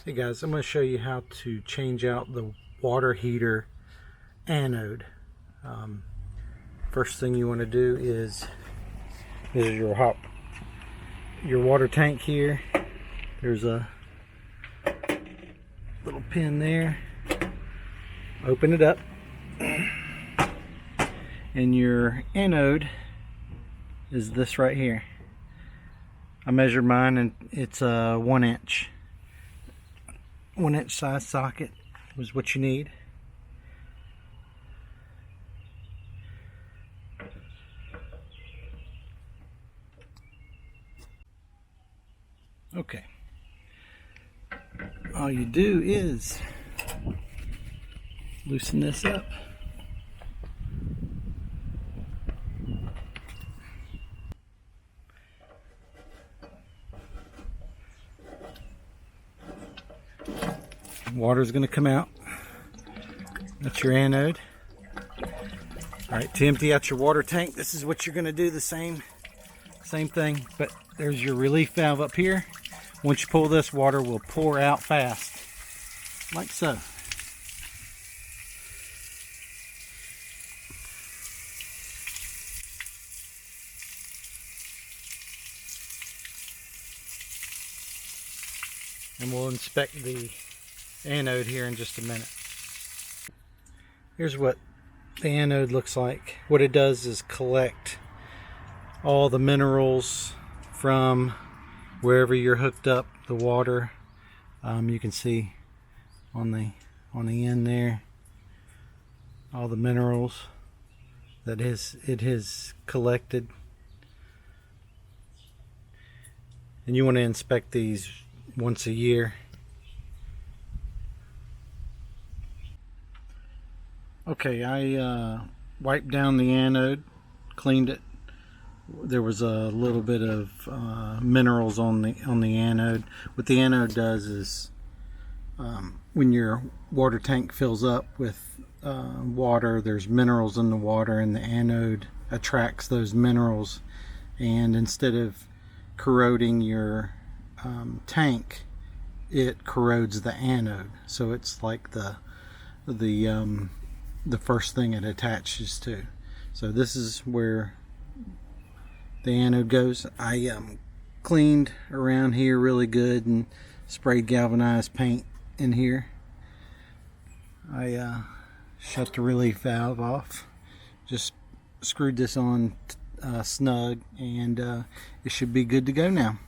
Hey guys, I'm going to show you how to change out the water heater anode. First thing you want to do is, this is your water tank here. There's a little pin there. Open it up, and your anode is this right here. I measured mine and it's a 1 inch. 1 inch size socket was what you need. Okay. All you do is loosen this up. Water is going to come out. That's your anode. Alright, to empty out your water tank, this is what you're going to do, the same thing, but there's your relief valve up here. Once you pull this, water will pour out fast, like so. And we'll inspect the anode here in just a minute. Here's what the anode looks like. What it does is collect all the minerals from wherever you're hooked up the water. You can see on the end there all the minerals that it has collected. And you want to inspect these once a year. Okay, I wiped down the anode, cleaned it. There was a little bit of minerals on the anode. What the anode does is, when your water tank fills up with water, there's minerals in the water, and the anode attracts those minerals. And instead of corroding your tank, it corrodes the anode. So it's like the first thing it attaches to. So this is where the anode goes. I cleaned around here really good and sprayed galvanized paint in here. I shut the relief valve off, just screwed this on snug, and it should be good to go now.